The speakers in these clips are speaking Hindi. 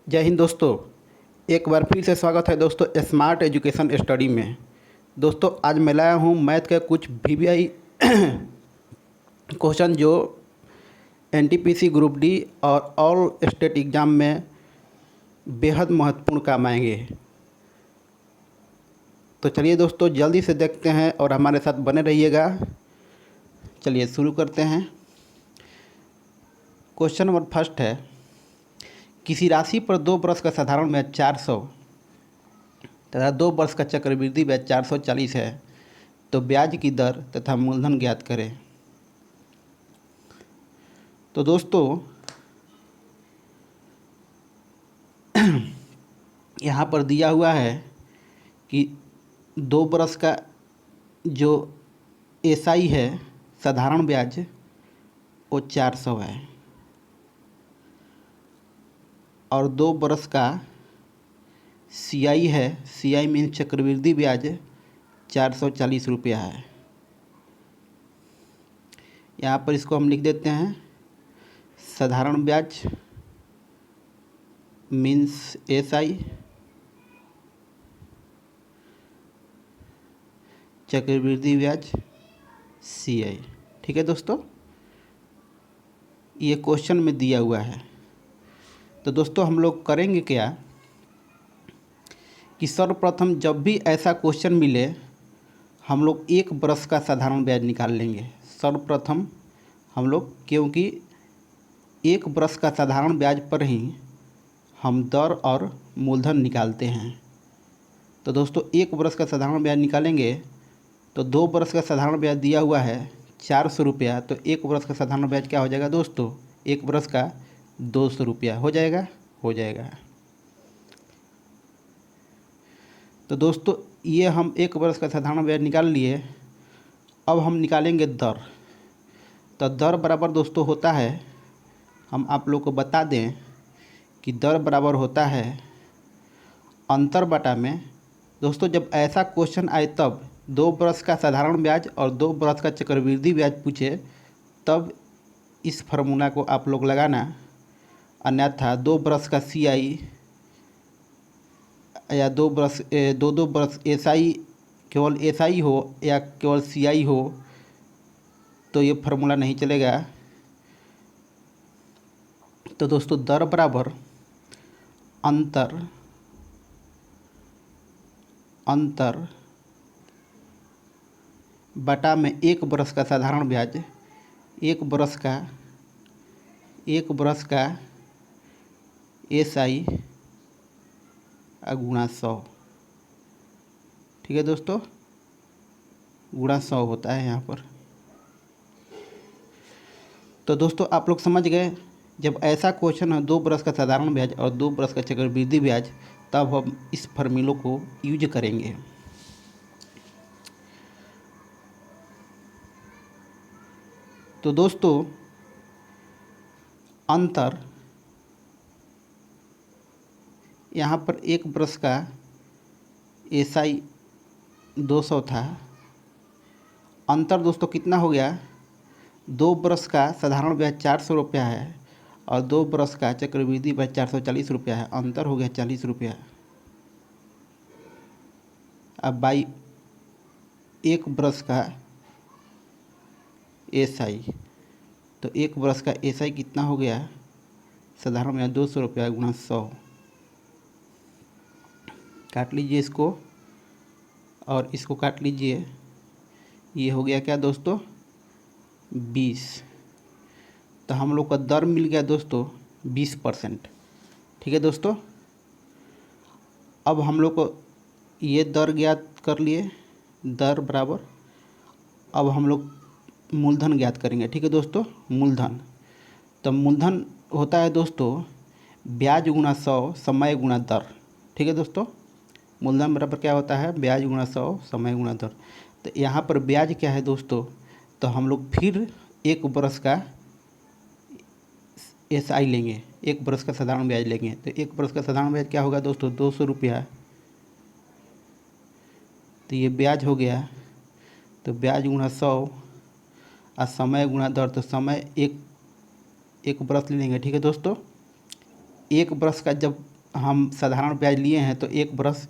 जय हिंद दोस्तों। एक बार फिर से स्वागत है दोस्तों स्मार्ट एजुकेशन स्टडी में। दोस्तों आज मैं लाया हूँ मैथ के कुछ वीवीआई क्वेश्चन जो एनटीपीसी ग्रुप डी और ऑल स्टेट एग्ज़ाम में बेहद महत्वपूर्ण काम आएंगे। तो चलिए दोस्तों जल्दी से देखते हैं और हमारे साथ बने रहिएगा। चलिए शुरू करते हैं। क्वेश्चन नंबर फर्स्ट है, किसी राशि पर 2 वर्ष का साधारण ब्याज 400 तथा 2 वर्ष का चक्रवृद्धि ब्याज 440 है, तो ब्याज की दर तथा मूलधन ज्ञात करें। तो दोस्तों यहाँ पर दिया हुआ है कि 2 वर्ष का जो एसआई है साधारण ब्याज वो 400 है और 2 वर्ष का सीआई है, सीआई मीन चक्रवृद्धि ब्याज 440 रुपया है। यहाँ पर इसको हम लिख देते हैं साधारण ब्याज मीन्स एसआई, चक्रवृद्धि ब्याज सीआई। ठीक है दोस्तों, ये क्वेश्चन में दिया हुआ है। तो दोस्तों हम लोग करेंगे क्या कि सर्वप्रथम जब भी ऐसा क्वेश्चन मिले हम लोग 1 वर्ष का साधारण ब्याज निकाल लेंगे सर्वप्रथम हम लोग, क्योंकि 1 वर्ष का साधारण ब्याज पर ही हम दर और मूलधन निकालते हैं। तो दोस्तों 1 वर्ष का साधारण ब्याज निकालेंगे तो 2 वर्ष का साधारण ब्याज दिया हुआ है 400 रुपया, तो 1 वर्ष का साधारण ब्याज क्या हो जाएगा दोस्तों, 1 वर्ष का 200 रुपया हो जाएगा। तो दोस्तों ये हम 1 वर्ष का साधारण ब्याज निकाल लिए। अब हम निकालेंगे दर। तो दर बराबर दोस्तों होता है, हम आप लोग को बता दें कि दर बराबर होता है अंतर बटा में। दोस्तों जब ऐसा क्वेश्चन आए तब 2 वर्ष का साधारण ब्याज और 2 वर्ष का चक्रवृद्धि ब्याज पूछे तब इस फार्मूला को आप लोग लगाना, अन्यथा 2 वर्ष का सीआई या 2 वर्ष एसआई, केवल एसआई हो या केवल सीआई हो तो ये फार्मूला नहीं चलेगा। तो दोस्तों दर बराबर अंतर बटा में 1 वर्ष का साधारण ब्याज, 1 वर्ष का एसआई गुणा 100। ठीक है दोस्तों, गुणा 100 होता है यहाँ पर। तो दोस्तों आप लोग समझ गए, जब ऐसा क्वेश्चन है 2 वर्ष का साधारण ब्याज और 2 वर्ष का चक्रवृद्धि ब्याज, तब हम इस फार्मूले को यूज करेंगे। तो दोस्तों अंतर यहाँ पर 1 वर्ष का एसआई 200 था, अंतर दोस्तों कितना हो गया, 2 वर्ष का साधारण ब्याज 400 रुपया है और 2 वर्ष का चक्रवृद्धि ब्याज 440 रुपया है, अंतर हो गया 40 रुपया। अब बाई 1 वर्ष का एसआई, तो 1 वर्ष का एसआई कितना हो गया, साधारण ब्याज 200 रुपया गुणा 100। काट लीजिए इसको और इसको काट लीजिए, ये हो गया क्या दोस्तों 20। तो हम लोग का दर मिल गया दोस्तों 20%। ठीक है दोस्तों, अब हम लोग को ये दर ज्ञात कर लिए, दर बराबर, अब हम लोग मूलधन ज्ञात करेंगे। ठीक है दोस्तों, मूलधन, तो मूलधन होता है दोस्तों ब्याज गुणा 100 समय गुणा दर। ठीक है दोस्तों, मूलधन बराबर क्या होता है, ब्याज गुणा 100 समय गुणा दर। तो यहाँ पर ब्याज क्या है दोस्तों, तो हम लोग फिर 1 वर्ष का एसआई लेंगे, 1 वर्ष का साधारण ब्याज लेंगे। तो 1 वर्ष का साधारण ब्याज क्या होगा दोस्तों 200 रुपया, तो ये ब्याज हो गया, तो ब्याज गुणा 100 और समय गुणा दर, तो समय एक वर्ष ले लेंगे। ठीक है दोस्तों, 1 वर्ष का जब हम साधारण ब्याज लिए हैं तो 1 बरस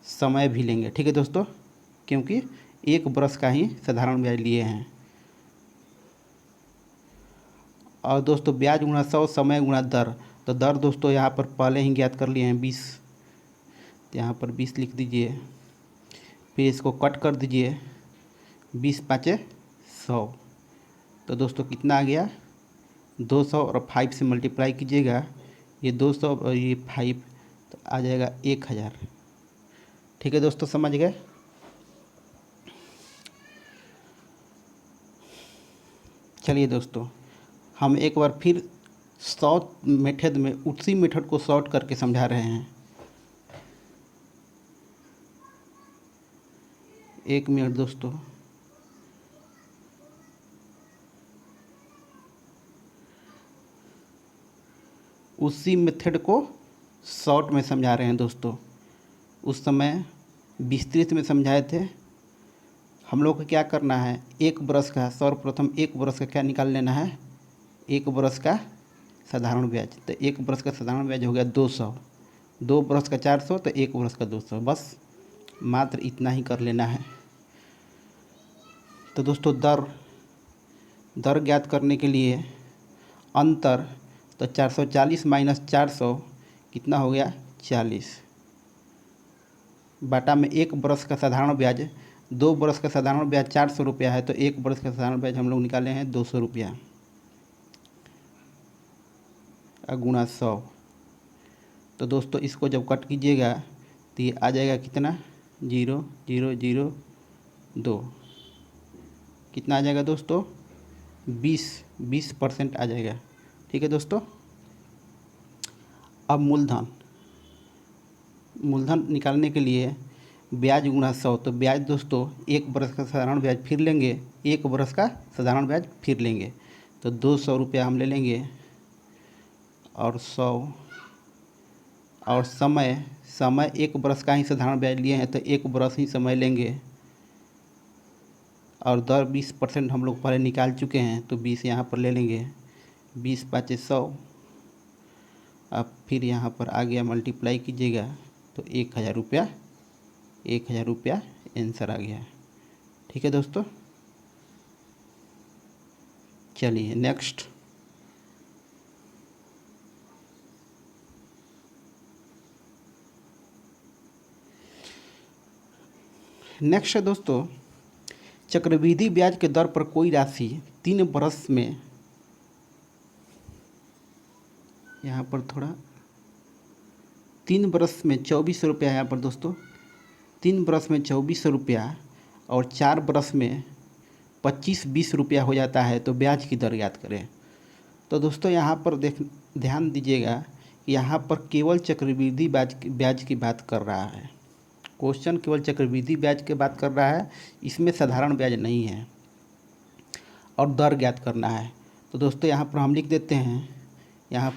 समय भी लेंगे। ठीक है दोस्तों, क्योंकि 1 बरस का ही साधारण ब्याज लिए हैं। और दोस्तों ब्याज गुणा 100 समय गुणा दर, तो दर दोस्तों यहाँ पर पहले ही ज्ञात कर लिए हैं 20, तो यहाँ पर 20 लिख दीजिए। फिर इसको कट कर दीजिए, 20 पाँचे 100, तो दोस्तों कितना आ गया 200, और 5 से मल्टीप्लाई कीजिएगा, ये 200 और ये 5, तो आ जाएगा 1000। ठीक है दोस्तों, समझ गए। चलिए दोस्तों, हम एक बार फिर शॉर्ट मेथड में उसी मेथड को शॉर्ट करके समझा रहे हैं। 1 मिनट दोस्तों। उसी मेथड को शॉर्ट में समझा रहे हैं दोस्तों। उस समय विस्तृत में समझाए थे। हम लोग को क्या करना है, 1 बरस का, सर्वप्रथम 1 बरस का क्या निकाल लेना है, 1 बरस का साधारण ब्याज। तो 1 बरस का साधारण ब्याज हो गया 200, 2 बरस का 400, तो 1 बरस का 200, बस मात्र इतना ही कर लेना है। तो दोस्तों दर ज्ञात करने के लिए अंतर, तो 440 माइनस 400 कितना हो गया 40, बाटा में 1 बरस का साधारण ब्याज, 2 बरस का साधारण ब्याज 400 रुपया है, तो 1 बरस का साधारण ब्याज हम लोग निकाले हैं 200 रुपया, गुणा 100। तो दोस्तों इसको जब कट कीजिएगा तो ये आ जाएगा कितना 0,002, कितना आ जाएगा दोस्तों 20% आ जाएगा। ठीक है दोस्तों। अब मूलधन निकालने के लिए ब्याज गुणा 100, तो ब्याज दोस्तों 1 बरस का साधारण ब्याज फिर लेंगे, 1 बरस का साधारण ब्याज फिर लेंगे, तो 200 रुपया हम ले लेंगे, और 100, और समय 1 बरस का ही साधारण ब्याज लिए हैं तो 1 बरस ही समय लेंगे, और दर 20% हम लोग पहले निकाल चुके हैं, तो 20 यहाँ पर ले लेंगे, 20 पाँचे 100, अब फिर यहाँ पर आ गया मल्टीप्लाई कीजिएगा तो 1000 रुपया, 1000 रुपया आंसर आ गया। ठीक है दोस्तों। चलिए नेक्स्ट। नेक्स्ट है दोस्तों, चक्रवृद्धि ब्याज के दर पर कोई राशि 3 बरस में, यहाँ पर थोड़ा 3 बरस में 2400 रुपया, यहाँ पर दोस्तों 3 बरस में 2400 रुपया और 4 बरस में 25-20 रुपया हो जाता है, तो ब्याज की दर याद करें। तो दोस्तों यहाँ पर ध्यान दीजिएगा, यहाँ पर केवल चक्रवृद्धि ब्याज की बात कर रहा है। क्वेश्चन केवल चक्रवृद्धि ब्याज की बात कर रहा है, इसमें साधारण ब्याज नहीं है, और दर ज्ञात करना है। तो दोस्तों यहाँ पर हम लिख देते हैं, यहाँ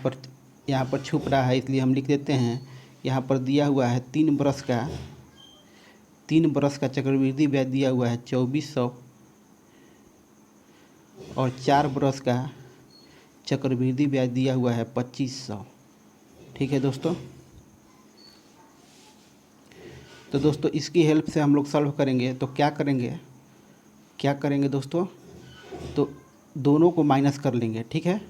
पर छुप रहा है इसलिए हम लिख देते हैं, यहाँ पर दिया हुआ है 3 बरस का चक्रवृद्धि ब्याज दिया हुआ है 2400, और 4 बरस का चक्रवृद्धि ब्याज दिया हुआ है 2500। ठीक है दोस्तों। तो दोस्तों इसकी हेल्प से हम लोग सॉल्व करेंगे, तो क्या करेंगे दोस्तों, तो दोनों को माइनस कर लेंगे। ठीक है,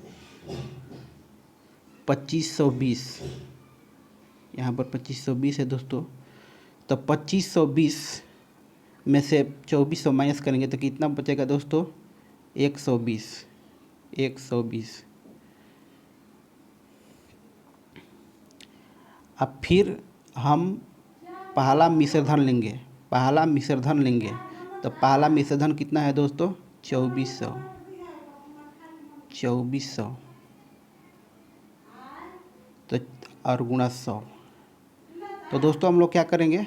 2520, यहाँ पर 2520 है दोस्तों, तो 2520 में से 2400 माइनस करेंगे तो कितना बचेगा दोस्तों 120। अब फिर हम पहला मिश्रधन लेंगे, तो पहला मिश्रधन कितना है दोस्तों 2400, तो और गुणा 100। तो दोस्तों हम लोग क्या करेंगे,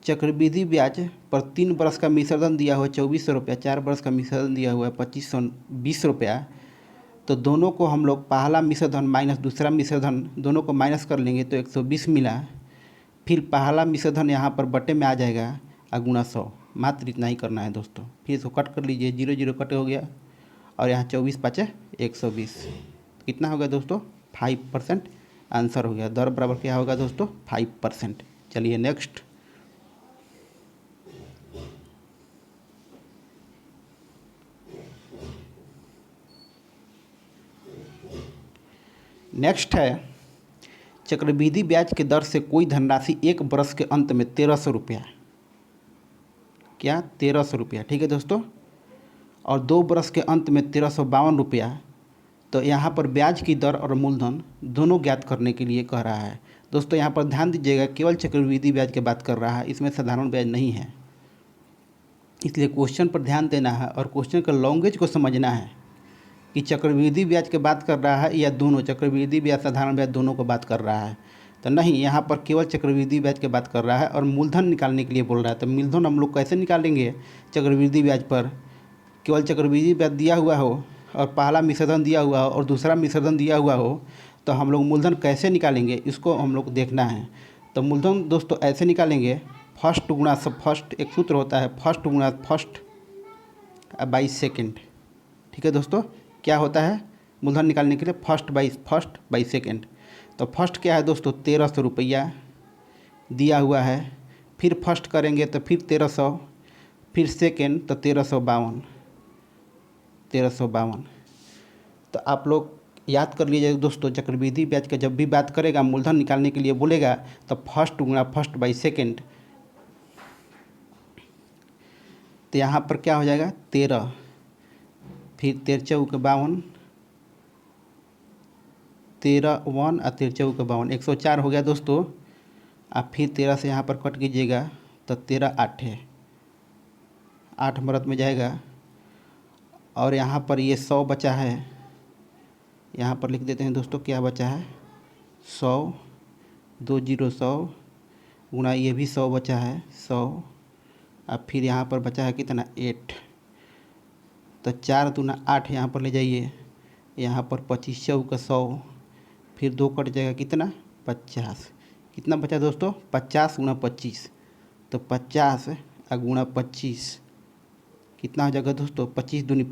चक्रवृद्धि ब्याज पर 3 बरस का मिश्रधन दिया हुआ है 2400 रुपया, 4 बरस का मिश्रधन दिया हुआ है 2520 रुपया, तो दोनों को हम लोग पहला मिश्रधन माइनस दूसरा मिश्रधन दोनों को माइनस कर लेंगे तो 120 मिला, फिर पहला मिश्रधन यहाँ पर बटे में आ जाएगा और गुणा 100, मात्र इतना ही करना है दोस्तों। फिर इसको कट कर लीजिए, 0 कट हो गया, और यहाँ 24 पाँचे 120, कितना हो गया दोस्तों 5% आंसर हो गया। दर बराबर क्या होगा दोस्तों? 5%। चलिए नेक्स्ट। नेक्स्ट है चक्रवृद्धि ब्याज के दर से कोई धनराशि एक वर्ष के अंत में 1300 रुपया, क्या 1300 रुपया, ठीक है दोस्तों, और 2 वर्ष के अंत में 1352 रुपया। तो यहाँ पर ब्याज की दर और मूलधन दोनों ज्ञात करने के लिए कह रहा है। दोस्तों यहाँ पर ध्यान दीजिएगा, केवल चक्रवृद्धि ब्याज की बात कर रहा है, इसमें साधारण ब्याज नहीं है, इसलिए क्वेश्चन पर ध्यान देना है और क्वेश्चन का लैंग्वेज को समझना है कि चक्रवृद्धि ब्याज की बात कर रहा है या दोनों, चक्रवृद्धि ब्याज साधारण ब्याज दोनों को बात कर रहा है। तो नहीं, यहाँ पर केवल चक्रवृद्धि ब्याज की बात कर रहा है और मूलधन निकालने के लिए बोल रहा है। तो मूलधन हम लोग कैसे निकालेंगे चक्रवृद्धि ब्याज पर? केवल चक्रवृद्धि ब्याज दिया हुआ हो और पहला मिश्रधन दिया हुआ हो और दूसरा मिश्रधन दिया हुआ हो, तो हम लोग मूलधन कैसे निकालेंगे इसको हम लोग देखना है। तो मूलधन दोस्तों ऐसे निकालेंगे, फर्स्ट गुणा सब फर्स्ट, एक सूत्र होता है फर्स्ट गुणा फर्स्ट बाई सेकेंड, ठीक है दोस्तों। क्या होता है मूलधन निकालने के लिए? First by second. तो फर्स्ट क्या है दोस्तों? 1300 रुपया दिया हुआ है, फिर फर्स्ट करेंगे तो फिर 1300, फिर सेकेंड तो 1352। तो आप लोग याद कर लीजिए दोस्तों, चक्रवृद्धि ब्याज का जब भी बात करेगा मूलधन निकालने के लिए बोलेगा तो फर्स्ट गुणा फर्स्ट बाई सेकेंड। तो यहाँ पर क्या हो जाएगा? 13, फिर 13 चौके 52, 13 1 और 13 चौके 52, 104 हो गया दोस्तों। आप फिर 13 से यहाँ पर कट कीजिएगा तो 13 8 है, 8 मरद में जाएगा। और यहाँ पर ये 100 बचा है, यहाँ पर लिख देते हैं दोस्तों क्या बचा है? 100, 2 0 100 गुणा ये भी 100 बचा है 100। अब फिर यहाँ पर बचा है कितना? 8। तो 4 दूना 8 यहाँ पर ले जाइए, यहाँ पर 25 चौका 100, फिर 2 कट जाएगा कितना? 50। कितना बचा दोस्तों? 50 गुणा 25। तो 50 गुणा 25 कितना हो जाएगा दोस्तों? 25 दूनी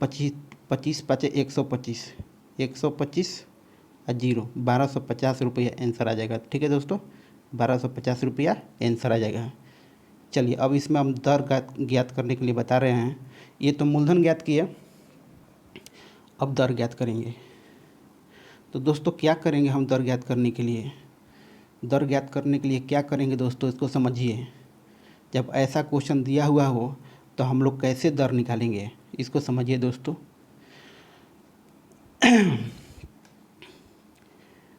25, 25 5 125, 125 और 0, 1250 रुपया आंसर आ जाएगा। ठीक है दोस्तों, 1250 रुपया आंसर आ जाएगा। चलिए अब इसमें हम दर ज्ञात करने के लिए बता रहे हैं। ये तो मूलधन ज्ञात किया, अब दर ज्ञात करेंगे। तो दोस्तों क्या करेंगे हम दर ज्ञात करने के लिए? दर ज्ञात करने के लिए क्या करेंगे दोस्तों, इसको समझिए। जब ऐसा क्वेश्चन दिया हुआ हो तो हम लोग कैसे दर निकालेंगे इसको समझिए दोस्तों।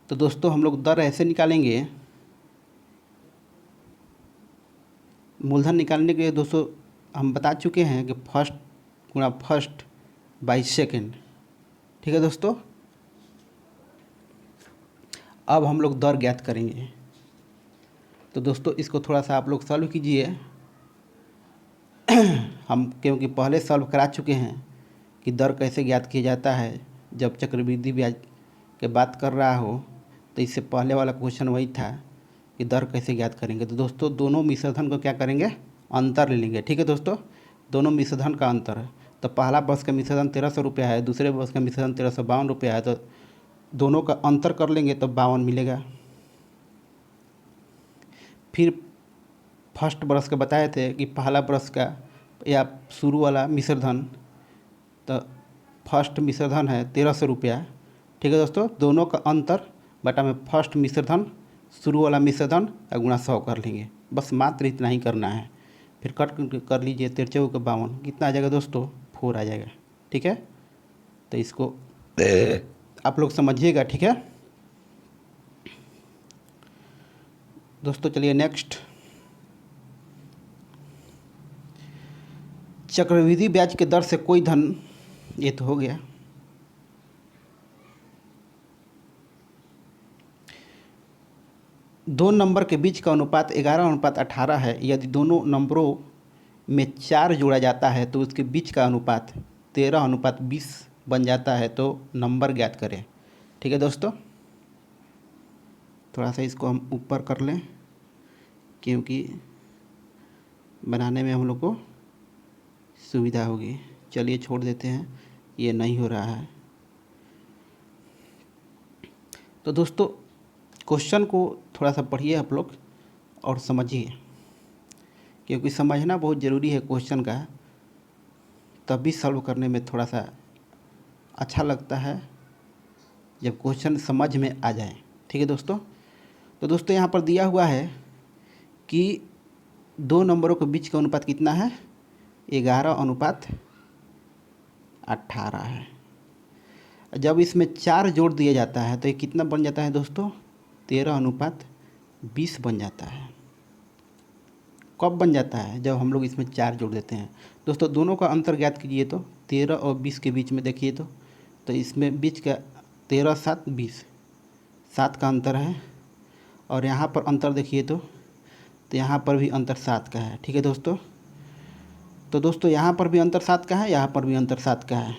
तो दोस्तों हम लोग दर ऐसे निकालेंगे, मूलधन निकालने के लिए दोस्तों हम बता चुके हैं कि फर्स्ट गुणा फर्स्ट बाई सेकेंड। ठीक है दोस्तों, अब हम लोग दर ज्ञात करेंगे। तो दोस्तों इसको थोड़ा सा आप लोग सॉल्व कीजिए। हम क्योंकि पहले सॉल्व करा चुके हैं कि दर कैसे ज्ञात किया जाता है जब चक्रवृद्धि ब्याज के बात कर रहा हो, तो इससे पहले वाला क्वेश्चन वही था कि दर कैसे ज्ञात करेंगे। तो दोस्तों दोनों मिश्रधन को क्या करेंगे? अंतर ले लेंगे। ठीक है दोस्तों, दोनों मिश्रधन का अंतर है। तो पहला वर्ष का मिश्रधन 1300 रुपया है, दूसरे वर्ष का मिश्रधन 1352 रुपया है। तो दोनों का अंतर कर लेंगे तो 52 मिलेगा। फिर फर्स्ट बरस का बताए थे कि पहला बरस का या शुरू वाला मिश्रधन, तो फर्स्ट मिश्रधन है 1300 रुपया। ठीक है दोस्तों, दोनों का अंतर बटा में फर्स्ट मिश्रधन शुरू वाला मिश्रधन गुणा 100 कर लेंगे। बस मात्र इतना ही करना है। फिर कट कर लीजिए, 13 के 52 कितना आ जाएगा दोस्तों? 4 आ जाएगा। ठीक है, तो इसको आप लोग समझिएगा। ठीक है दोस्तों, चलिए नेक्स्ट। चक्रवृद्धि ब्याज के दर से कोई धन, ये तो हो गया। दो नंबर के बीच का अनुपात 11:18 है। यदि दोनों नंबरों में 4 जोड़ा जाता है तो उसके बीच का अनुपात 13:20 बन जाता है। तो नंबर ज्ञात करें। ठीक है दोस्तों, थोड़ा सा इसको हम ऊपर कर लें क्योंकि बनाने में हम लोग को सुविधा होगी। चलिए छोड़ देते हैं, ये नहीं हो रहा है। तो दोस्तों क्वेश्चन को थोड़ा सा पढ़िए आप लोग और समझिए, क्योंकि समझना बहुत ज़रूरी है क्वेश्चन का, तभी सॉल्व करने में थोड़ा सा अच्छा लगता है जब क्वेश्चन समझ में आ जाए। ठीक है दोस्तों। तो दोस्तों यहाँ पर दिया हुआ है कि दो नंबरों के बीच का अनुपात कितना है, 11:18 है। जब इसमें 4 जोड़ दिया जाता है तो ये कितना बन जाता है दोस्तों, 13:20 बन जाता है। कब बन जाता है, जब हम लोग इसमें 4 जोड़ देते हैं। दोस्तों दोनों का अंतर ज्ञात कीजिए, तो 13 और 20 के बीच में देखिए तो इसमें बीच का 13 7 20, 7 का अंतर है। और यहाँ पर अंतर देखिए तो यहाँ पर भी अंतर 7 का है। ठीक है दोस्तों। तो दोस्तों यहाँ पर भी अंतर 7 का है, यहाँ पर भी अंतर 7 का है।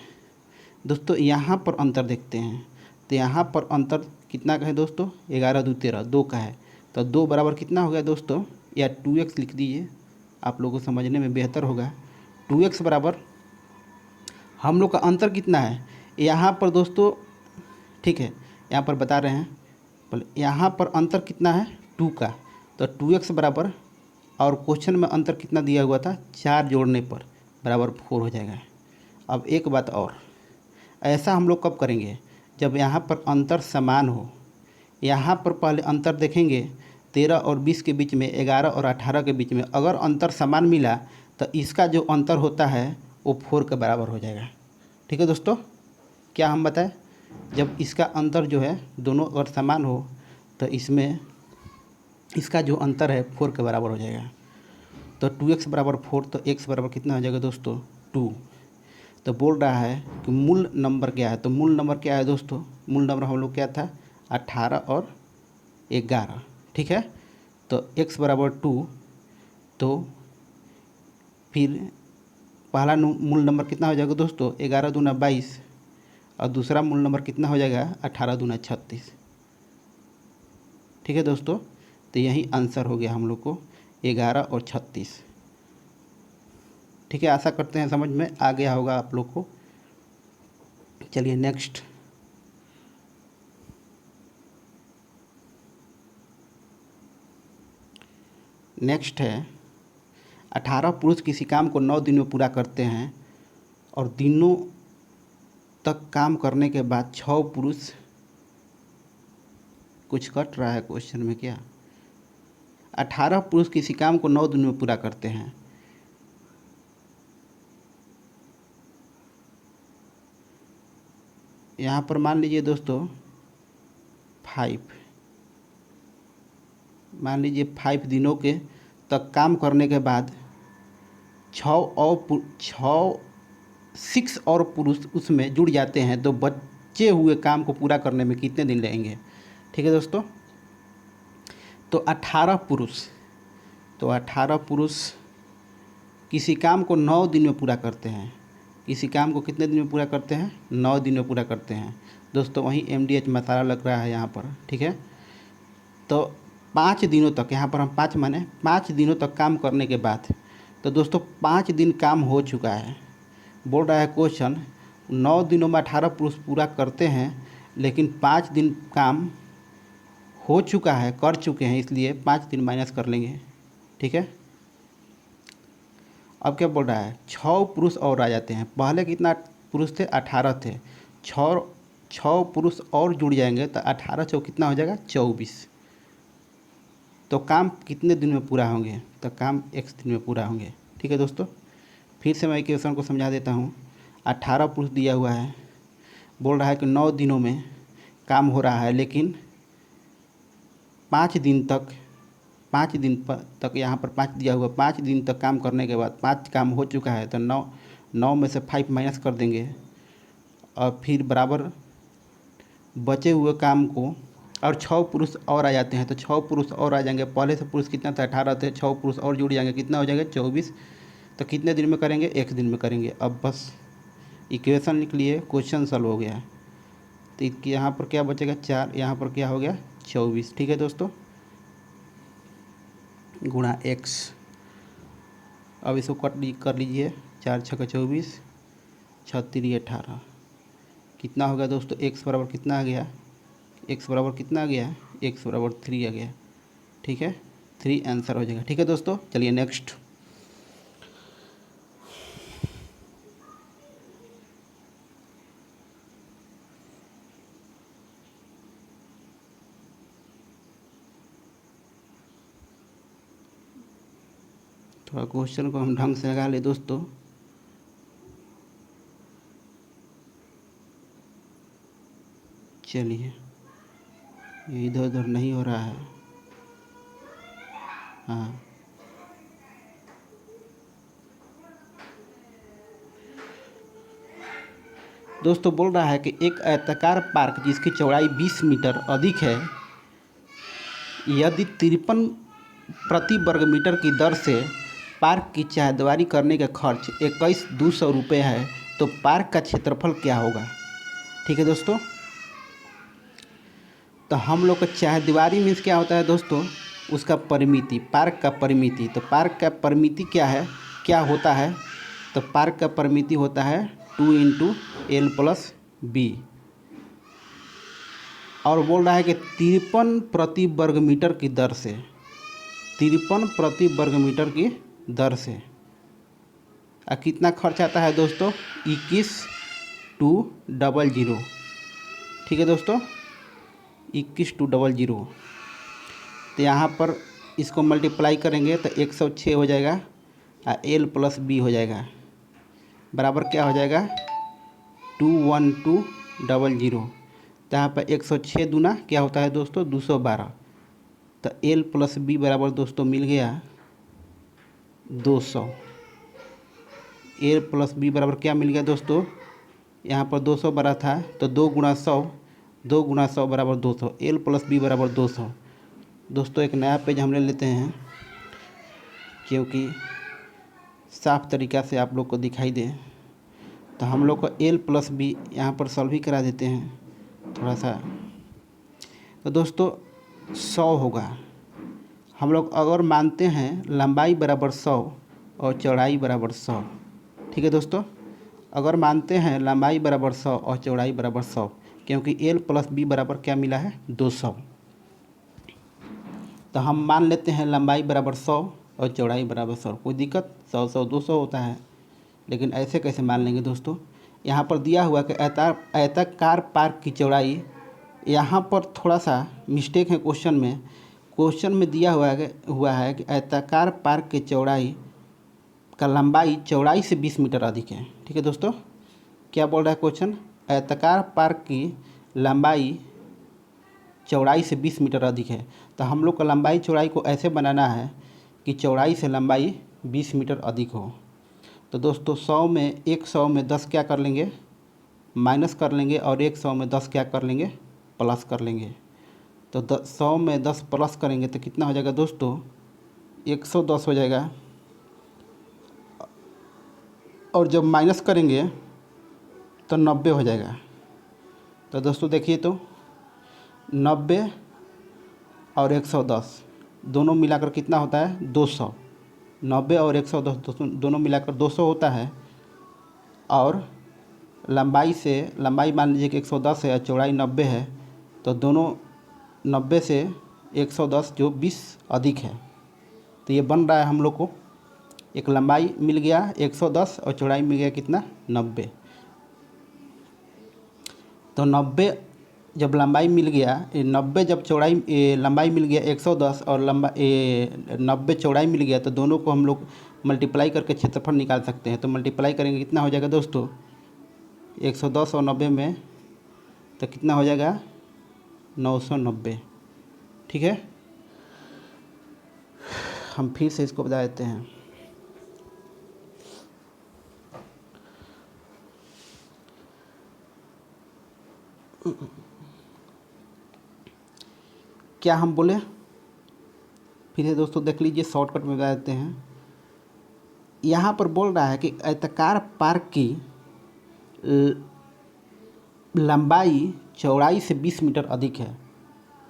दोस्तों यहाँ पर अंतर देखते हैं तो यहाँ पर अंतर कितना का है दोस्तों, 11 2 13, 2 का है। तो 2 बराबर कितना हो गया दोस्तों, या 2x लिख दीजिए, आप लोगों को समझने में बेहतर होगा। 2x बराबर हम लोग का अंतर कितना है यहाँ पर दोस्तों, ठीक है, यहाँ पर बता रहे हैं, यहाँ पर अंतर कितना है 2 का। तो 2x बराबर, और क्वेश्चन में अंतर कितना दिया हुआ था, 4 जोड़ने पर बराबर 4 हो जाएगा। अब एक बात और, ऐसा हम लोग कब करेंगे, जब यहाँ पर अंतर समान हो। यहाँ पर पहले अंतर देखेंगे 13 और 20 के बीच में, 11 और 18 के बीच में, अगर अंतर समान मिला तो इसका जो अंतर होता है वो 4 के बराबर हो जाएगा। ठीक है दोस्तों, क्या हम बताएं, जब इसका अंतर जो है दोनों अगर समान हो तो इसमें इसका जो अंतर है 4 के बराबर हो जाएगा। तो 2x बराबर 4, तो x बराबर कितना हो जाएगा दोस्तों, 2। तो बोल रहा है कि मूल नंबर क्या है, तो मूल नंबर क्या है दोस्तों, मूल नंबर हम लोग क्या था, 18 और 11। ठीक है। तो x बराबर 2, तो फिर पहला मूल नंबर कितना हो जाएगा दोस्तों, 11 दूना 22, और दूसरा मूल नंबर कितना हो जाएगा, 18 दूना 36। ठीक है दोस्तों। तो यही आंसर हो गया हम लोग को, 11 और 36। ठीक है, आशा करते हैं समझ में आ गया होगा आप लोग को। चलिए नेक्स्ट। नेक्स्ट है, 18 पुरुष किसी काम को 9 दिन में पूरा करते हैं और दिनों तक काम करने के बाद 6 पुरुष, कुछ कट रहा है क्वेश्चन में क्या, 18 पुरुष किसी काम को 9 दिन में पूरा करते हैं। यहाँ पर मान लीजिए दोस्तों 5, मान लीजिए 5 दिनों के तक काम करने के बाद 6 और पुरुष उसमें जुड़ जाते हैं, तो बचे हुए काम को पूरा करने में कितने दिन लगेंगे। ठीक है दोस्तों। तो 18 पुरुष, तो 18 पुरुष किसी काम को 9 दिन में पूरा करते हैं। किसी काम को कितने दिन में पूरा करते हैं, 9 दिन में पूरा करते हैं दोस्तों। वहीं MDH मसाला लग रहा है यहाँ पर। ठीक है। तो 5 दिनों तक, यहाँ पर हम 5 माने 5 दिनों तक काम करने के बाद, तो दोस्तों 5 दिन काम हो चुका है। बोल रहा है क्वेश्चन, 9 दिनों में 18 पुरुष पूरा करते हैं, लेकिन 5 दिन काम हो चुका है, कर चुके हैं, इसलिए 5 दिन माइनस कर लेंगे। ठीक है। अब क्या बोल रहा है, 6 पुरुष और आ जाते हैं। पहले कितना पुरुष थे, 18 थे, 6 पुरुष और जुड़ जाएंगे तो 18 चौ कितना हो जाएगा, 24। तो काम कितने दिन में पूरा होंगे, तो काम x दिन में पूरा होंगे। ठीक है दोस्तों। फिर से मैं इक्वेशन को समझा देता हूँ। 18 पुरुष दिया हुआ है, बोल रहा है कि 9 दिनों में काम हो रहा है, लेकिन 5 दिन तक, 5 दिन तक यहाँ पर 5 दिया हुआ, 5 दिन तक काम करने के बाद 5 काम हो चुका है, तो 9 में से 5 माइनस कर देंगे, और फिर बराबर बचे हुए काम को, और 6 पुरुष और आ जाते हैं, तो 6 पुरुष और आ जाएंगे। पहले से पुरुष कितना था, 18 थे, 6 पुरुष और जुड़ जाएंगे, कितना हो जाएगा, 24। तो कितने दिन में करेंगे, 1 दिन में करेंगे। अब बस इक्वेशन लिख लिए, क्वेश्चन सॉल्व हो गया। तो यहाँ पर क्या बचेगा, 4, यहाँ पर क्या हो गया, 24। ठीक है दोस्तों, गुणा x। अब इसको कट कर लीजिए, 4 6 24, 6 3 18, कितना हो गया दोस्तों, x बराबर कितना आ गया, एक्स बराबर कितना आ गया, एक्स बराबर 3 आ गया। ठीक है, 3 आंसर हो जाएगा। ठीक है दोस्तों, चलिए नेक्स्ट। थोड़ा क्वेश्चन को हम ढंग से लगा ले दोस्तों। चलिए, ये इधर उधर नहीं हो रहा है। हाँ, दोस्तों बोल रहा है कि एक आयताकार पार्क जिसकी चौड़ाई 20 मीटर अधिक है, यदि 53 प्रति वर्ग मीटर की दर से पार्क की चारदीवारी करने का खर्च 21,200 रुपये है, तो पार्क का क्षेत्रफल क्या होगा। ठीक है दोस्तों, तो हम लोग का चारदीवारी मीन्स क्या होता है दोस्तों, उसका परिमिति, पार्क का परिमिति। तो पार्क का परिमिति क्या है, क्या होता है, तो पार्क का परिमिति होता है 2 × L + B। और बोल रहा है कि 53 प्रति वर्ग मीटर की दर से, 53 प्रति वर्ग मीटर की दर से कितना खर्च आता है दोस्तों, 21,200। ठीक है दोस्तों, 21,200। तो यहाँ पर इसको मल्टीप्लाई करेंगे तो 106 हो जाएगा और L + B हो जाएगा, बराबर क्या हो जाएगा 21200। तो यहाँ पर 106 दूना क्या होता है दोस्तों 212। तो L + B बराबर दोस्तों मिल गया 200। L + B बराबर क्या मिल गया दोस्तों, यहाँ पर 200 बड़ा था तो 2 × 100, 2 × 100 बराबर 200। L + B बराबर 200। दोस्तों एक नया पेज हम ले लेते हैं क्योंकि साफ तरीक़ा से आप लोग को दिखाई दे। तो हम लोग को L + B यहाँ पर सॉल्व ही करा देते हैं थोड़ा सा। तो दोस्तों 100 होगा। हम लोग अगर मानते हैं लंबाई बराबर 100 और चौड़ाई बराबर 100। ठीक है दोस्तों, अगर मानते हैं लंबाई बराबर 100 और चौड़ाई बराबर 100, क्योंकि L + B बराबर क्या मिला है 200। तो हम मान लेते हैं लंबाई बराबर 100 और चौड़ाई बराबर 100। कोई दिक्कत, 100 100 200 होता है, लेकिन ऐसे कैसे मान लेंगे दोस्तों। यहाँ पर दिया हुआ कि आयताकार पार्क की चौड़ाई, यहाँ पर थोड़ा सा मिस्टेक है क्वेश्चन में। क्वेश्चन में दिया हुआ है कि आयताकार पार्क की चौड़ाई का लंबाई चौड़ाई से 20 मीटर अधिक है। ठीक है दोस्तों, क्या बोल रहा है क्वेश्चन, आयताकार पार्क की लंबाई चौड़ाई से 20 मीटर अधिक है। तो हम लोग को लंबाई चौड़ाई को ऐसे बनाना है कि चौड़ाई से लंबाई 20 मीटर अधिक हो। तो दोस्तों 100 में 10 क्या कर लेंगे, माइनस कर लेंगे, और 100 में 10 क्या कर लेंगे, प्लस कर लेंगे। तो 100 में 10 प्लस करेंगे तो कितना हो जाएगा दोस्तों 110 हो जाएगा। और जब माइनस करेंगे तो 90 हो जाएगा। तो दोस्तों देखिए, तो 90 और 110 दोनों मिलाकर कितना होता है 200। 90 और 110 दोनों मिलाकर 200 होता है। और लंबाई मान लीजिए कि 110 है और चौड़ाई 90 है, तो दोनों 90 से 110 जो 20 अधिक है। तो ये बन रहा है हम लोग को एक लंबाई मिल गया 110 और चौड़ाई मिल गया कितना 90। तो 90 जब लंबाई मिल गया, 90 जब लंबाई मिल गया 110 और 90 चौड़ाई मिल गया, तो दोनों को हम लोग मल्टीप्लाई करके क्षेत्रफल निकाल सकते हैं। तो मल्टीप्लाई करेंगे कितना हो जाएगा दोस्तों 110 और 90 में, तो कितना हो जाएगा 990। ठीक है, हम फिर से इसको बता देते हैं। क्या हम बोले, फिर से दोस्तों देख लीजिए, शॉर्टकट में बता देते हैं। यहाँ पर बोल रहा है कि आयताकार पार्क की लंबाई चौड़ाई से 20 मीटर अधिक है।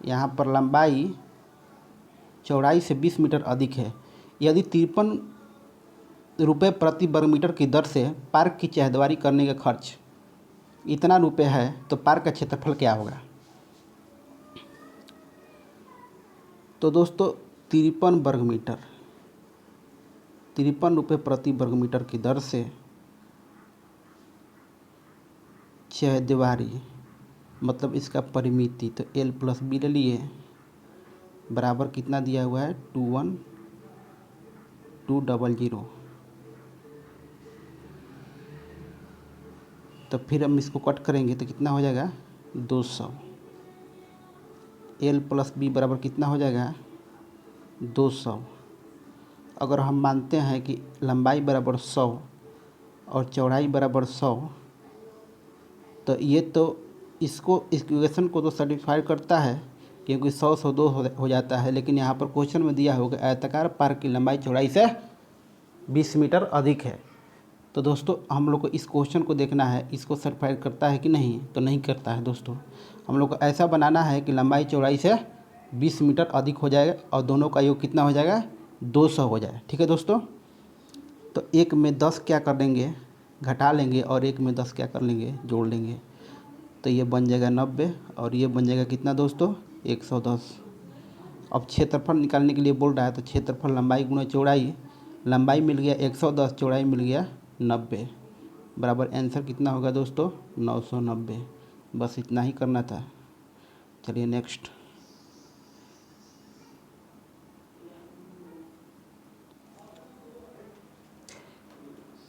यहाँ पर लंबाई चौड़ाई से 20 मीटर अधिक है। यदि 53 रुपये प्रति वर्ग मीटर की दर से पार्क की चारदीवारी करने का खर्च इतना रुपये है, तो पार्क का क्षेत्रफल क्या होगा। तो दोस्तों 53 वर्ग मीटर, 53 रुपये प्रति वर्ग मीटर की दर से चौदीवारी मतलब इसका परिमिति, तो L प्लस बी ले लिए, बराबर कितना दिया हुआ है 21200। तो फिर हम इसको कट करेंगे तो कितना हो जाएगा 200। L प्लस बी बराबर कितना हो जाएगा 200। अगर हम मानते हैं कि लंबाई बराबर 100 और चौड़ाई बराबर 100, तो ये तो इसको इक्वेशन को तो सेटिस्फाई करता है, क्योंकि 100 102 हो जाता है। लेकिन यहाँ पर क्वेश्चन में दिया होगा आयताकार पार्क की लंबाई चौड़ाई से 20 मीटर अधिक है। तो दोस्तों हम लोग को इस क्वेश्चन को देखना है, इसको सेटिस्फाई करता है कि नहीं, तो नहीं करता है। दोस्तों हम लोग को ऐसा बनाना है कि लंबाई चौड़ाई से 20 मीटर अधिक हो जाएगा और दोनों का योग कितना हो जाएगा 200 हो जाए। ठीक है दोस्तों, तो एक में 10 क्या कर लेंगे घटा लेंगे और एक में 10 क्या कर लेंगे जोड़ लेंगे, तो ये बन जाएगा 90 और ये बन जाएगा कितना दोस्तों 110। अब क्षेत्रफल निकालने के लिए बोल रहा है, तो क्षेत्रफल लंबाई गुणा चौड़ाई, लंबाई मिल गया 110, चौड़ाई मिल गया 90, बराबर आंसर कितना होगा दोस्तों 990। बस इतना ही करना था। चलिए नेक्स्ट।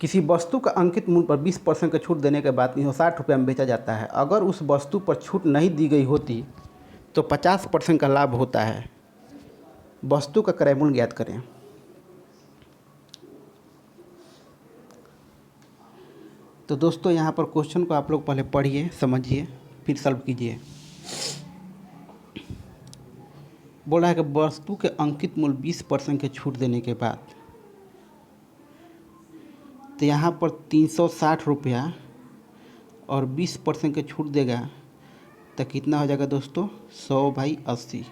किसी वस्तु का अंकित मूल्य पर 20% का छूट देने के बाद 360 रुपये में बेचा जाता है। अगर उस वस्तु पर छूट नहीं दी गई होती तो 50% का लाभ होता है। वस्तु का क्रय मूल्य ज्ञात करें। तो दोस्तों यहाँ पर क्वेश्चन को आप लोग पहले पढ़िए, समझिए, फिर सॉल्व कीजिए। बोला है कि वस्तु के अंकित मूल्य 20% के छूट देने के बाद, तो यहाँ पर 360 रुपया और 20% के छूट देगा तो कितना हो जाएगा दोस्तों 100/80।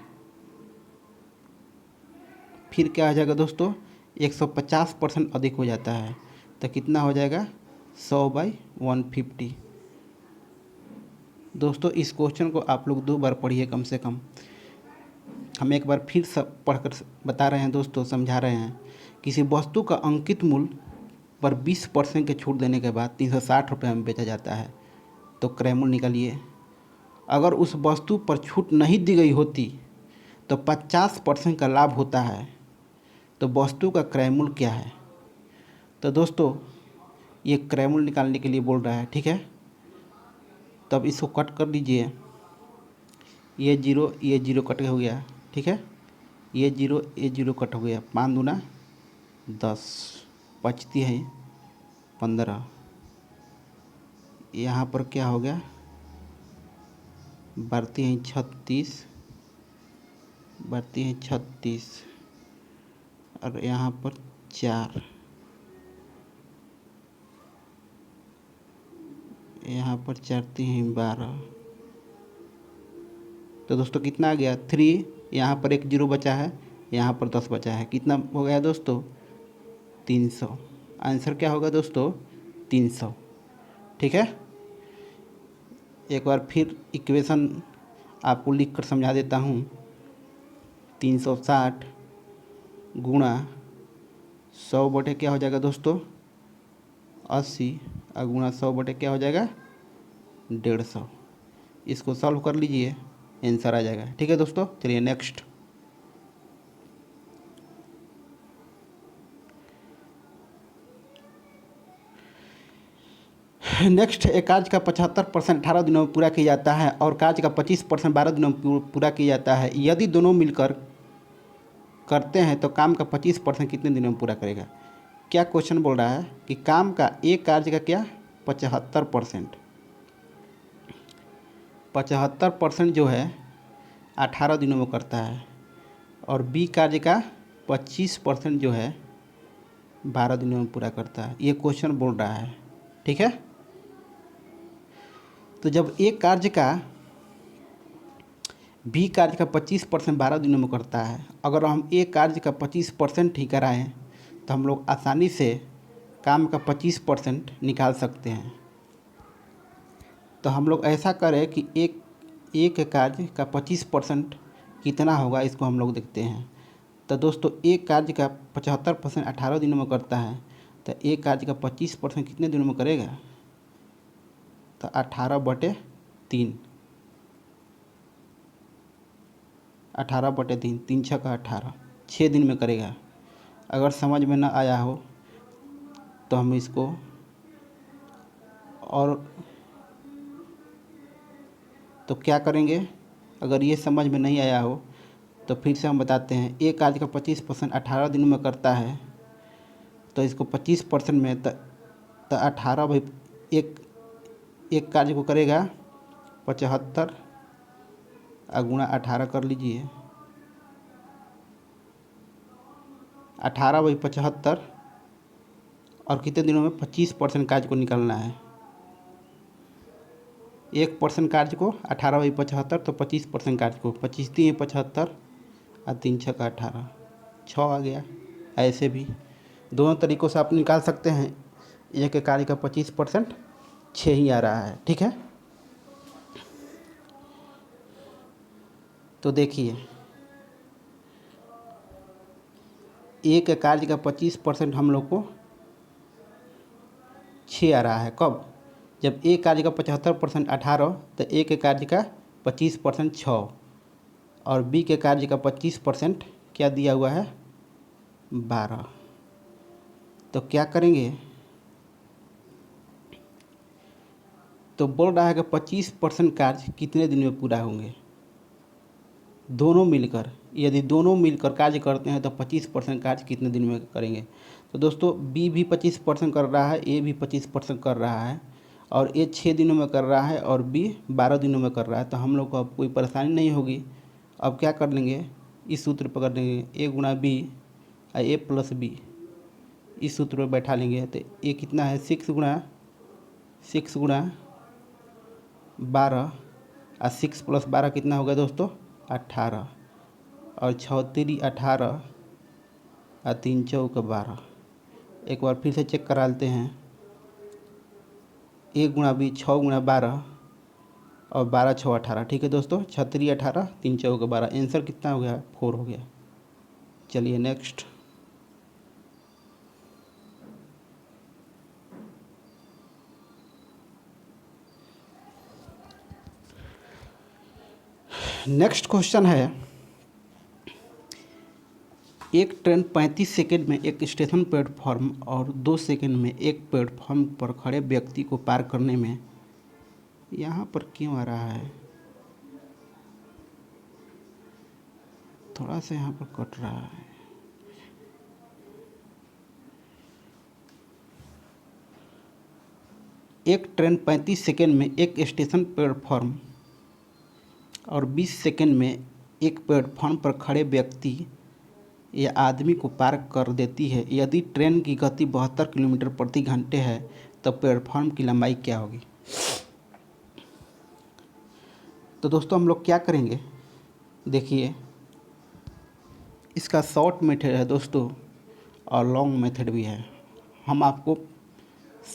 फिर क्या हो जाएगा दोस्तों 150% अधिक हो जाता है तो कितना हो जाएगा 100/150। दोस्तों इस क्वेश्चन को आप लोग 2 बार पढ़िए कम से कम। हम एक बार फिर सब पढ़कर बता रहे हैं दोस्तों, समझा रहे हैं। किसी वस्तु का अंकित मूल्य पर 20% के छूट देने के बाद 360 रुपये में बेचा जाता है, तो क्रय मूल्य निकालिए। अगर उस वस्तु पर छूट नहीं दी गई होती तो 50% का लाभ होता है, तो वस्तु का क्रय मूल्य क्या है। तो दोस्तों ये क्रय मूल्य निकालने के लिए बोल रहा है, ठीक है। तब इसको कट कर लीजिए, ये जीरो कट हो गया, ठीक है। ये जीरो कट हो गया, 5 दूना 10, बचती है 15। यहाँ पर क्या हो गया बढ़ती है 36 और यहाँ पर 4, यहाँ पर चढ़ती हैं 12। तो दोस्तों कितना आ गया 3, यहाँ पर एक 0 बचा है, यहाँ पर 10 बचा है, कितना हो गया दोस्तों 300। आंसर क्या होगा दोस्तों 300। ठीक है, एक बार फिर इक्वेशन आपको लिख कर समझा देता हूँ। 360 गुणा 100 बटे क्या हो जाएगा दोस्तों 80 और गुणा 100 बटे क्या हो जाएगा 150। इसको सॉल्व कर लीजिए, आंसर आ जाएगा। ठीक है दोस्तों, चलिए नेक्स्ट। एक कार्य का 75% 18 दिनों में पूरा किया जाता है और कार्य का 25% 12 दिनों में पूरा किया जाता है। यदि दोनों मिलकर करते हैं तो काम का 25% कितने दिनों में पूरा करेगा। क्या क्वेश्चन बोल रहा है कि काम का एक कार्य का क्या 75% जो है 18 दिनों में करता है और बी कार्य का 25% जो है 12 दिनों में पूरा करता है। ये क्वेश्चन बोल रहा है, ठीक है। तो जब एक कार्य का बी कार्य का 25% 12 दिनों में करता है, अगर हम एक कार्य का 25% ही कराएं तो हम लोग आसानी से काम का 25% निकाल सकते हैं। तो हम लोग ऐसा करें कि एक कार्य का 25% कितना होगा इसको हम लोग देखते हैं। तो दोस्तों एक कार्य का 75% 18 दिनों में करता है, तो एक कार्य का 25% कितने दिनों में करेगा? तो 18/3, 18/3, 3×6 = 18, 6 दिन में करेगा। अगर समझ में ना आया हो तो हम इसको और तो क्या करेंगे, अगर ये समझ में नहीं आया हो तो फिर से हम बताते हैं। एक कार्य का 25% 18 दिनों में करता है, तो इसको 25% में तो 18 भाई एक कार्य को करेगा 75 गुणा 18 कर लीजिए, 18/75, और कितने दिनों में? 25% कार्य को निकालना है। 1% कार्य को 18/75, तो 25% कार्य को 25×3=75 और 3×6 = 18, 6 आ गया। ऐसे भी दोनों तरीक़ों से आप निकाल सकते हैं। एक कार्य का 25% 6 ही आ रहा है, ठीक है। तो देखिए एक कार्य का 25% हम लोग को 6 आ रहा है। कब? जब एक कार्य का 75% 18, तो एक कार्य का 25% 6, और बी के कार्य का 25% क्या दिया हुआ है? 12। तो क्या करेंगे, तो बोल रहा है कि 25% कार्य कितने दिन में पूरा होंगे? दोनों मिलकर, यदि दोनों मिलकर कार्य करते हैं तो 25% कार्य कितने दिन में करेंगे? तो दोस्तों बी भी 25% कर रहा है, ए भी 25% कर रहा है, और ए 6 दिनों में कर रहा है और बी 12 दिनों में कर रहा है। तो हम लोग को अब कोई परेशानी नहीं होगी। अब क्या कर लेंगे, इस सूत्र पकड़ लेंगे, ए गुणा बी और ए प्लस बी, इस सूत्र में बैठा लेंगे। तो ए कितना है? 6 गुणा 12, और 6 + 12 कितना होगा दोस्तों? 18, और 6×3 = 18 और 3×4 = 12। एक बार फिर से चेक करा लेते हैं। ए गुणा बी 6 गुणा 12 और 12×6 = 18, ठीक है दोस्तों। 6×3 = 18, 3×4 = 12। आंसर कितना हो गया? 4 हो गया। चलिए नेक्स्ट। नेक्स्ट क्वेश्चन है, एक ट्रेन 35 सेकंड में एक स्टेशन प्लेटफॉर्म और 2 सेकंड में एक प्लेटफॉर्म पर खड़े व्यक्ति को पार करने में, यहाँ पर क्यों आ रहा है? थोड़ा सा यहाँ पर कट रहा है। एक ट्रेन 35 सेकंड में एक स्टेशन प्लेटफॉर्म और 20 सेकंड में एक प्लेटफॉर्म पर खड़े व्यक्ति या आदमी को पार कर देती है। यदि ट्रेन की गति 72 किलोमीटर प्रति घंटे है तो प्लेटफॉर्म की लंबाई क्या होगी? तो दोस्तों हम लोग क्या करेंगे, देखिए इसका शॉर्ट मेथड है दोस्तों और लॉन्ग मेथड भी है। हम आपको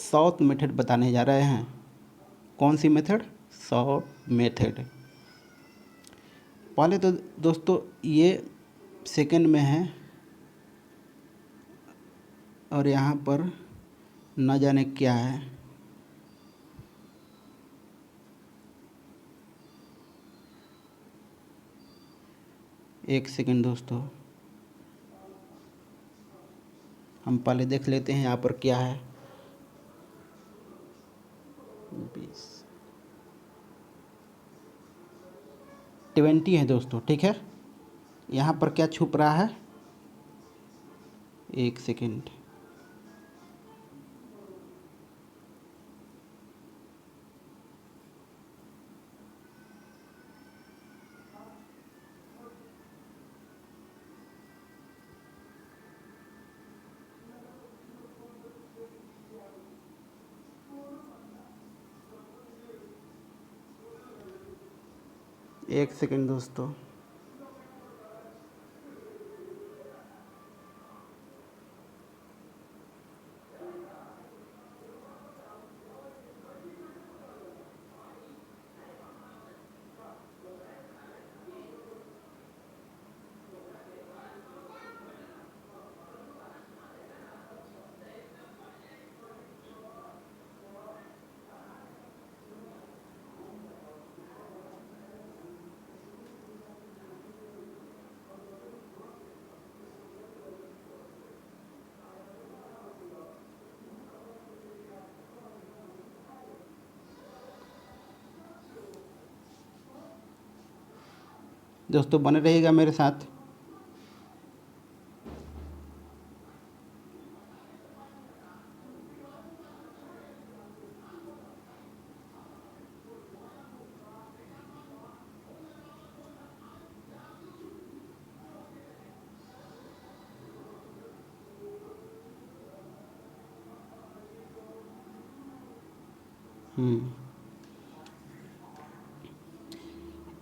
शॉर्ट मेथड बताने जा रहे हैं। कौन सी मेथड? Short method. पहले तो दोस्तों ये सेकंड में है और यहाँ पर न जाने क्या है। एक सेकंड दोस्तों, हम पहले देख लेते हैं यहाँ पर क्या है। 20 है दोस्तों, ठीक है। यहाँ पर क्या छुप रहा है? एक सेकंड, एक सेकंड दोस्तों। दोस्तों बने रहिएगा मेरे साथ।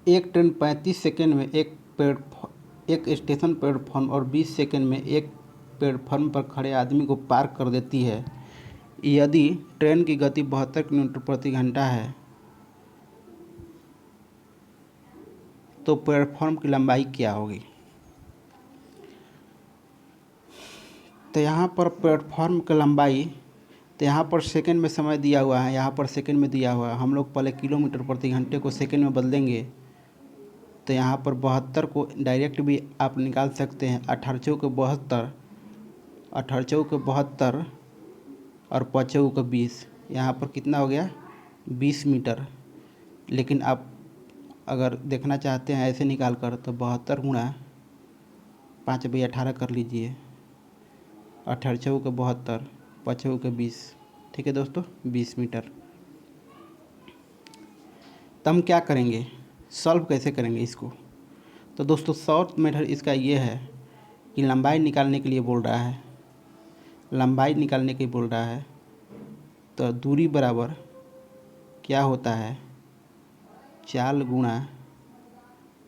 एक ट्रेन 35 सेकंड में एक स्टेशन प्लेटफॉर्म और 20 सेकंड में एक प्लेटफॉर्म पर खड़े आदमी को पार कर देती है। यदि ट्रेन की गति 72 किलोमीटर प्रति घंटा है तो प्लेटफॉर्म की लंबाई क्या होगी। तो यहाँ पर प्लेटफॉर्म की लंबाई, तो यहाँ पर सेकंड में समय दिया हुआ है, यहाँ पर सेकंड में दिया हुआ है। हम लोग पहले किलोमीटर प्रति घंटे को सेकंड में बदलेंगे तो यहाँ पर 72 को डायरेक्ट भी आप निकाल सकते हैं। 18 चौके 72, 18 चौके 72 और 5 चौके 20, यहाँ पर कितना हो गया 20 मीटर। लेकिन आप अगर देखना चाहते हैं ऐसे निकाल कर तो 72 गुणा 5/18 कर लीजिए। 18 चौके 72, 5 चौके 20, ठीक है दोस्तों, 20 मीटर। तो हम क्या करेंगे, सॉल्व कैसे करेंगे इसको। तो दोस्तों शॉर्ट मेथड इसका ये है कि लंबाई निकालने के लिए बोल रहा है, लंबाई निकालने के लिए बोल रहा है। तो दूरी बराबर क्या होता है, चाल गुणा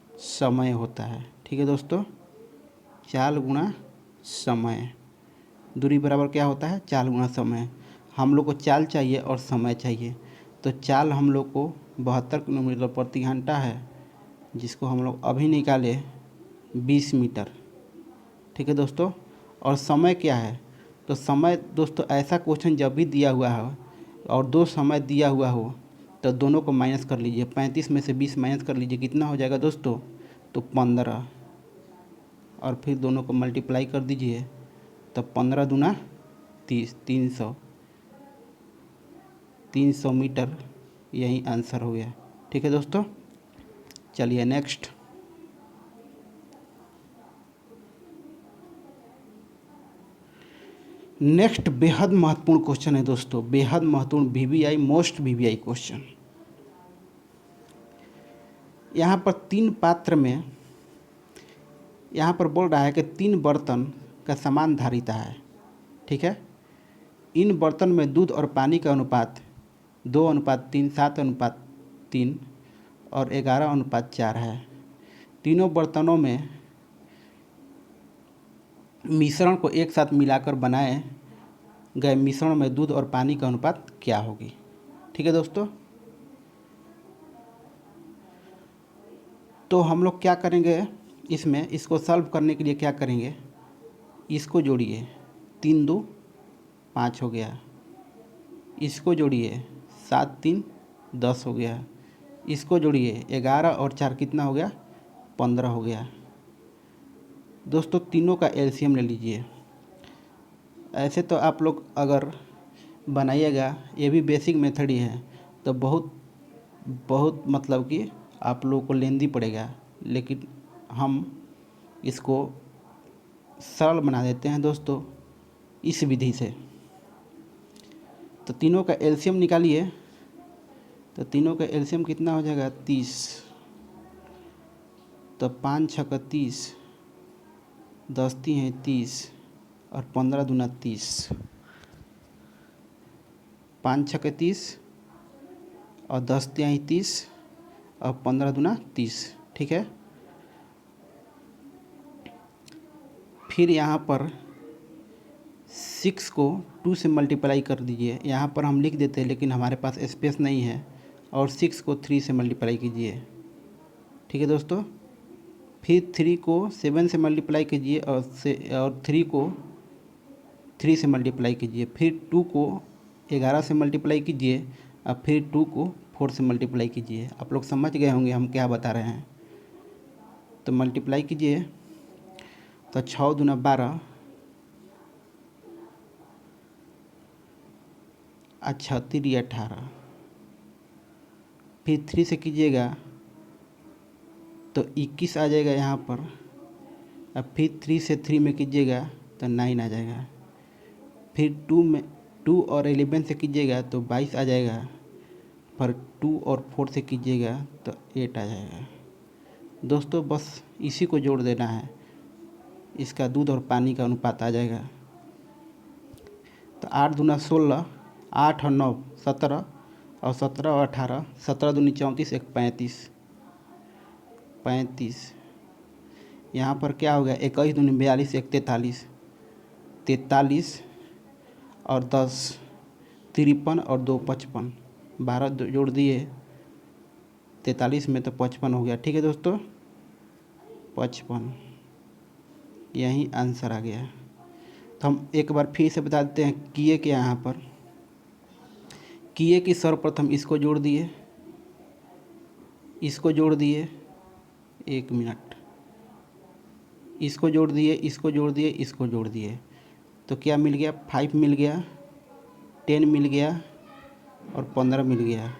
समय होता है। ठीक है दोस्तों, चाल गुणा समय। दूरी बराबर क्या होता है, चाल गुणा समय। हम लोग को चाल चाहिए और समय चाहिए। तो चाल हम लोग को 72 किलोमीटर प्रति घंटा है, जिसको हम लोग अभी निकाले 20 मीटर। ठीक है दोस्तों, और समय क्या है, तो समय दोस्तों ऐसा क्वेश्चन जब भी दिया हुआ हो और दो समय दिया हुआ हो तो दोनों को माइनस कर लीजिए। 35 में से 20 माइनस कर लीजिए, कितना हो जाएगा दोस्तों, तो 15, और फिर दोनों को मल्टीप्लाई कर दीजिए तो 15 दूना 30, 300 मीटर, यही आंसर हो गया। ठीक है दोस्तों, चलिए नेक्स्ट। नेक्स्ट बेहद महत्वपूर्ण क्वेश्चन है दोस्तों, बेहद महत्वपूर्ण, वीवीआई, मोस्ट वीवीआई क्वेश्चन। यहाँ पर 3 पात्र में, यहाँ पर बोल रहा है कि 3 बर्तन का समान धारिता है। ठीक है, इन बर्तन में दूध और पानी का अनुपात 2:3, 7:3 और 11:4 है। तीनों बर्तनों में मिश्रण को एक साथ मिलाकर बनाए गए मिश्रण में दूध और पानी का अनुपात क्या होगी। ठीक है दोस्तों, तो हम लोग क्या करेंगे इसमें, इसको सॉल्व करने के लिए क्या करेंगे, इसको जोड़िए, 3 2 5 हो गया, इसको जोड़िए 7 3 10 हो गया, इसको जोड़िए 11 और 4 कितना हो गया, 15 हो गया। दोस्तों तीनों का एलसीएम ले लीजिए। ऐसे तो आप लोग अगर बनाइएगा, ये भी बेसिक मेथड ही है, तो बहुत बहुत मतलब कि आप लोगों को लेंदी पड़ेगा, लेकिन हम इसको सरल बना देते हैं दोस्तों इस विधि से। तो तीनों का एलसीएम निकालिए, तो तीनों का एलसीएम कितना हो जाएगा, 30। तो 5 6 30, 10 3 30 और 15 दूना 30, 5 6 30 और 10 3 30 और 15 दूना 30। ठीक है, फिर यहाँ पर 6 को 2 से मल्टीप्लाई कर दीजिए। यहाँ पर हम लिख देते हैं लेकिन हमारे पास स्पेस नहीं है, और 6 को 3 से मल्टीप्लाई कीजिए। ठीक है दोस्तों, फिर 3 को 7 से मल्टीप्लाई कीजिए और 3 को 3 से मल्टीप्लाई कीजिए। फिर 2 को 11 से मल्टीप्लाई कीजिए और फिर 2 को 4 से मल्टीप्लाई कीजिए। आप लोग समझ गए होंगे हम क्या बता रहे हैं। तो मल्टीप्लाई कीजिए, तो 6 दूना 12, अच्छा 3 18, फिर 3 से कीजिएगा तो 21 आ जाएगा यहाँ पर। अब फिर 3 से 3 में कीजिएगा तो 9 आ जाएगा। फिर 2 में 2 और 11 से कीजिएगा तो 22 आ जाएगा। पर 2 और 4 से कीजिएगा तो 8 आ जाएगा। दोस्तों बस इसी को जोड़ देना है, इसका दूध और पानी का अनुपात आ जाएगा। तो 8 दूना 16, 8 और 9 17, और 17 और 18, 17 दूनी 34, एक 35। यहाँ पर क्या हो गया, 21 दूनी 42, एक 43 और 10 53 और 2 55, 12 जोड़ दिए 43 में तो 55 हो गया। ठीक है दोस्तों, 55 यही आंसर आ गया। तो हम एक बार फिर से बता देते हैं किए क्या। यहाँ पर किए कि सर्वप्रथम इसको जोड़ दिए, इसको जोड़ दिए, 1 मिनट, इसको जोड़ दिए, इसको जोड़ दिए, इसको जोड़ दिए, तो क्या मिल गया, 5 मिल गया, 10 मिल गया और 15 मिल गया।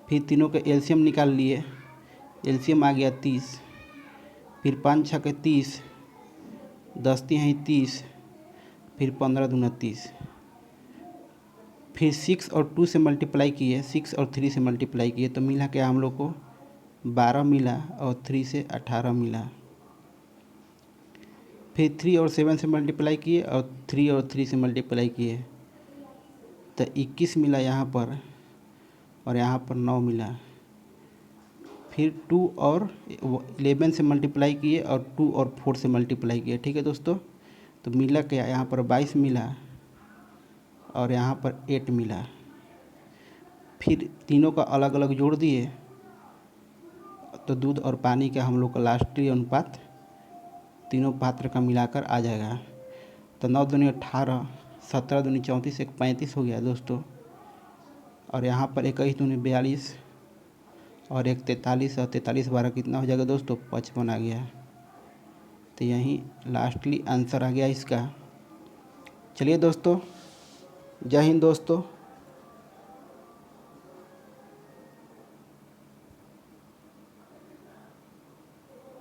फिर तीनों के एलसीएम निकाल लिए, एलसीएम आ गया 30। फिर 5 छक्के 30, 10 तिहाई 30, फिर 15 दूना 30। फिर 6 और 2 से मल्टीप्लाई किए, 6 और 3 से मल्टीप्लाई किए तो मिला क्या हम लोग को, 12 मिला और 3 से 18 मिला। फिर 3 और 7 से मल्टीप्लाई किए और 3 और 3 से मल्टीप्लाई किए तो 21 मिला यहाँ पर, और यहाँ पर 9 मिला। फिर 2 और 11 से मल्टीप्लाई किए और 2 और 4 से मल्टीप्लाई किए। ठीक है दोस्तों, तो मिला क्या, यहाँ पर 22 मिला और यहाँ पर 8 मिला। फिर तीनों का अलग अलग जोड़ दिए तो दूध और पानी का हम लोग का लास्टी अनुपात तीनों पात्र का मिलाकर आ जाएगा। तो 9 दूनी 18, 17 दूनी 34, एक 35 हो गया दोस्तों। और यहाँ पर 21 दूनी 42 और एक 43, और 43 12 कितना हो जाएगा दोस्तों, 55 आ गया। तो यही लास्टली आंसर आ गया इसका। चलिए दोस्तों, जय हिंद दोस्तों।